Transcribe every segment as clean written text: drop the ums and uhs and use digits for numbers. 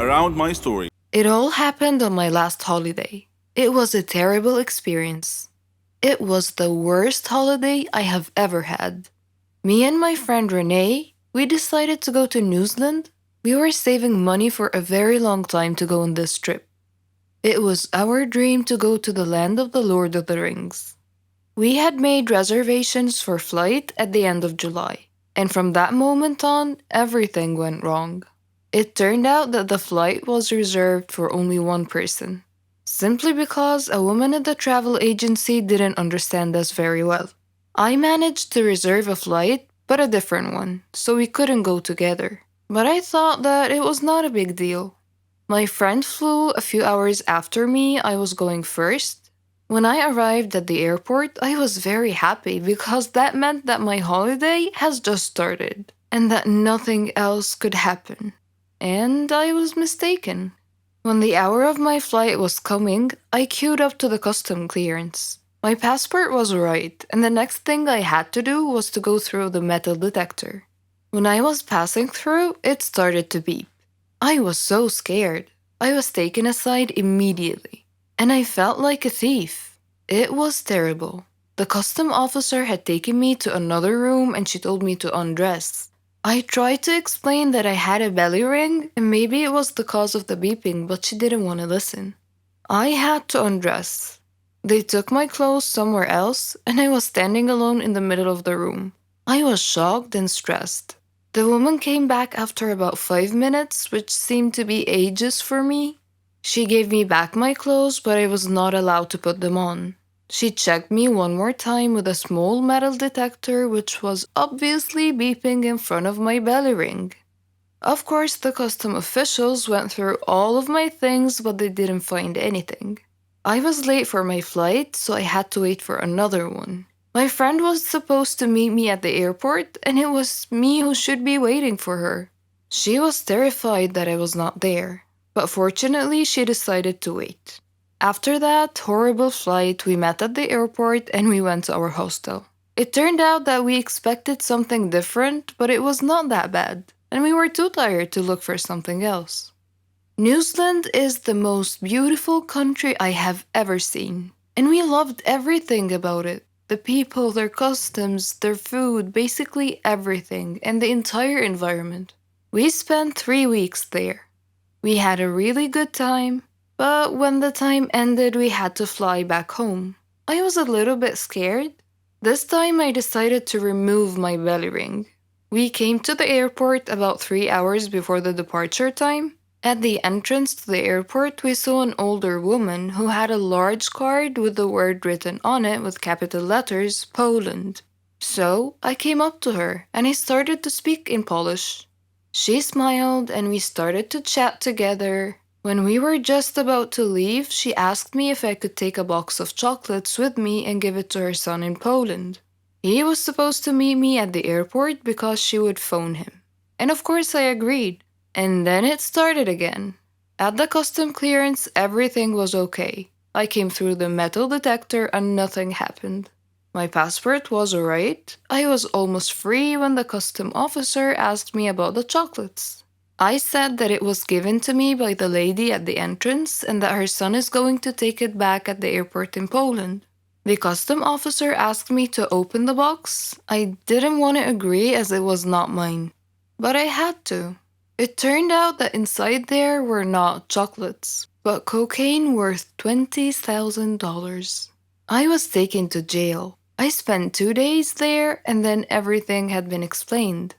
around my story. It all happened on my last holiday. It was a terrible experience. It was the worst holiday I have ever had. Me and my friend Renee, we decided to go to New Zealand. We were saving money for a very long time to go on this trip. It was our dream to go to the land of the Lord of the Rings. We had made reservations for flight at the end of July, and from that moment on, everything went wrong. It turned out that the flight was reserved for only one person, simply because a woman at the travel agency didn't understand us very well. I managed to reserve a flight, but a different one, so we couldn't go together. But I thought that it was not a big deal. My friend flew a few hours after me. I was going first. When I arrived at the airport, I was very happy because that meant that my holiday has just started and that nothing else could happen. And I was mistaken. When the hour of my flight was coming, I queued up to the custom clearance. My passport was right, and the next thing I had to do was to go through the metal detector. When I was passing through, it started to beep. I was so scared. I was taken aside immediately, and I felt like a thief. It was terrible. The custom officer had taken me to another room and she told me to undress. I tried to explain that I had a belly ring and maybe it was the cause of the beeping, but she didn't want to listen. I had to undress. They took my clothes somewhere else, and I was standing alone in the middle of the room. I was shocked and stressed. The woman came back after about 5 minutes, which seemed to be ages for me. She gave me back my clothes, but I was not allowed to put them on. She checked me one more time with a small metal detector, which was obviously beeping in front of my belly ring. Of course, the custom officials went through all of my things, but they didn't find anything. I was late for my flight, so I had to wait for another one. My friend was supposed to meet me at the airport, and it was me who should be waiting for her. She was terrified that I was not there, but fortunately, she decided to wait. After that horrible flight, we met at the airport and we went to our hostel. It turned out that we expected something different, but it was not that bad, and we were too tired to look for something else. New Zealand is the most beautiful country I have ever seen, and we loved everything about it. The people, their customs, their food, basically everything, and the entire environment. We spent 3 weeks there. We had a really good time, but when the time ended, we had to fly back home. I was a little bit scared. This time, I decided to remove my belly ring. We came to the airport about 3 hours before the departure time. At the entrance to the airport, we saw an older woman who had a large card with the word written on it with capital letters, Poland. So I came up to her and I started to speak in Polish. She smiled and we started to chat together. When we were just about to leave, she asked me if I could take a box of chocolates with me and give it to her son in Poland. He was supposed to meet me at the airport because she would phone him. And of course I agreed. And then it started again. At the custom clearance, everything was okay. I came through the metal detector and nothing happened. My passport was alright. I was almost free when the custom officer asked me about the chocolates. I said that it was given to me by the lady at the entrance and that her son is going to take it back at the airport in Poland. The custom officer asked me to open the box. I didn't want to agree as it was not mine, but I had to. It turned out that inside there were not chocolates, but cocaine worth $20,000. I was taken to jail. I spent 2 days there and then everything had been explained.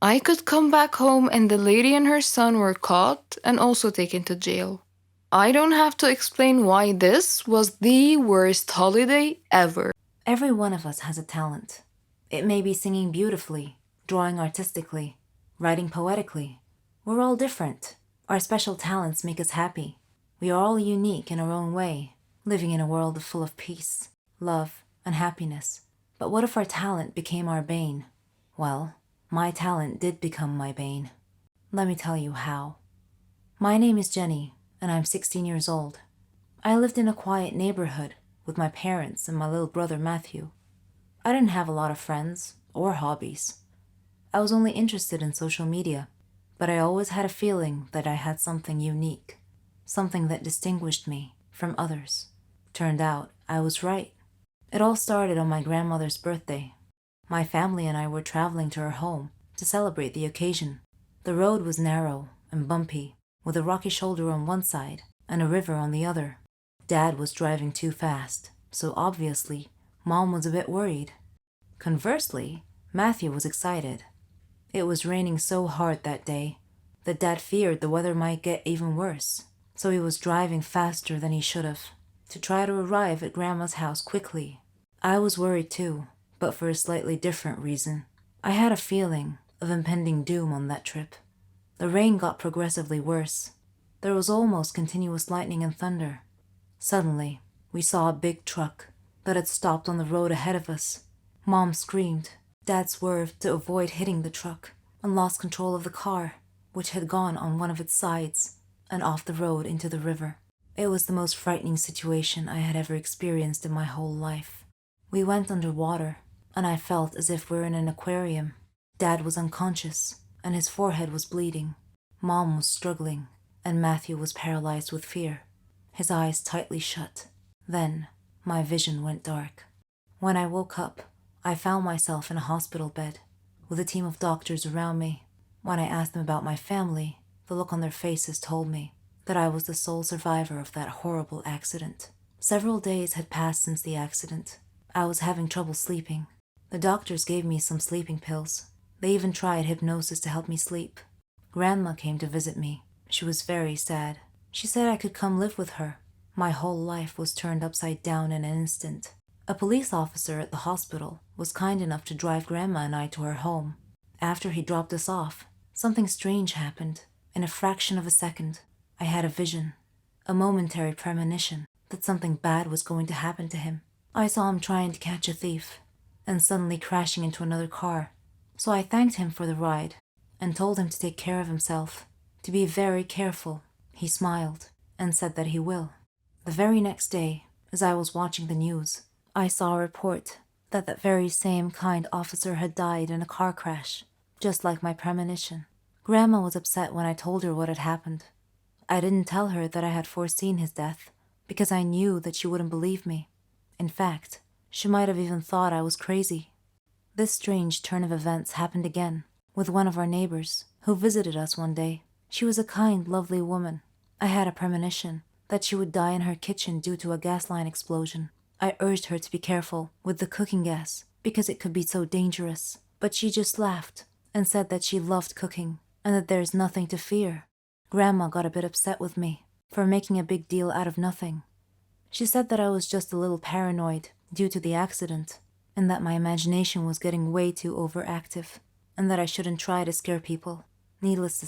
I could come back home and the lady and her son were caught and also taken to jail. I don't have to explain why this was the worst holiday ever. Every one of us has a talent. It may be singing beautifully, drawing artistically, writing poetically. We're all different. Our special talents make us happy. We are all unique in our own way, living in a world full of peace, love, and happiness. But what if our talent became our bane? Well, my talent did become my bane. Let me tell you how. My name is Jenny, and I'm 16 years old. I lived in a quiet neighborhood with my parents and my little brother Matthew. I didn't have a lot of friends or hobbies. I was only interested in social media, but I always had a feeling that I had something unique, something that distinguished me from others. Turned out I was right. It all started on my grandmother's birthday. My family and I were traveling to her home to celebrate the occasion. The road was narrow and bumpy, with a rocky shoulder on one side and a river on the other. Dad was driving too fast, so obviously, Mom was a bit worried. Conversely, Matthew was excited. It was raining so hard that day that Dad feared the weather might get even worse, so he was driving faster than he should have to try to arrive at Grandma's house quickly. I was worried too, but for a slightly different reason. I had a feeling of impending doom on that trip. The rain got progressively worse. There was almost continuous lightning and thunder. Suddenly, we saw a big truck that had stopped on the road ahead of us. Mom screamed. Dad swerved to avoid hitting the truck and lost control of the car, which had gone on one of its sides and off the road into the river. It was the most frightening situation I had ever experienced in my whole life. We went underwater, and I felt as if we were in an aquarium. Dad was unconscious, and his forehead was bleeding. Mom was struggling, and Matthew was paralyzed with fear, his eyes tightly shut. Then, my vision went dark. When I woke up, I found myself in a hospital bed, with a team of doctors around me. When I asked them about my family, the look on their faces told me that I was the sole survivor of that horrible accident. Several days had passed since the accident. I was having trouble sleeping. The doctors gave me some sleeping pills. They even tried hypnosis to help me sleep. Grandma came to visit me. She was very sad. She said I could come live with her. My whole life was turned upside down in an instant. A police officer at the hospital was kind enough to drive Grandma and I to her home. After he dropped us off, something strange happened. In a fraction of a second, I had a vision, a momentary premonition that something bad was going to happen to him. I saw him trying to catch a thief and suddenly crashing into another car. So I thanked him for the ride and told him to take care of himself, to be very careful. He smiled and said that he will. The very next day, as I was watching the news, I saw a report that that very same kind officer had died in a car crash, just like my premonition. Grandma was upset when I told her what had happened. I didn't tell her that I had foreseen his death because I knew that she wouldn't believe me. In fact, she might have even thought I was crazy. This strange turn of events happened again with one of our neighbors who visited us one day. She was a kind, lovely woman. I had a premonition that she would die in her kitchen due to a gas line explosion. I urged her to be careful with the cooking gas because it could be so dangerous, but she just laughed and said that she loved cooking and that there's nothing to fear. Grandma got a bit upset with me for making a big deal out of nothing. She said that I was just a little paranoid due to the accident, and that my imagination was getting way too overactive, and that I shouldn't try to scare people. Needless to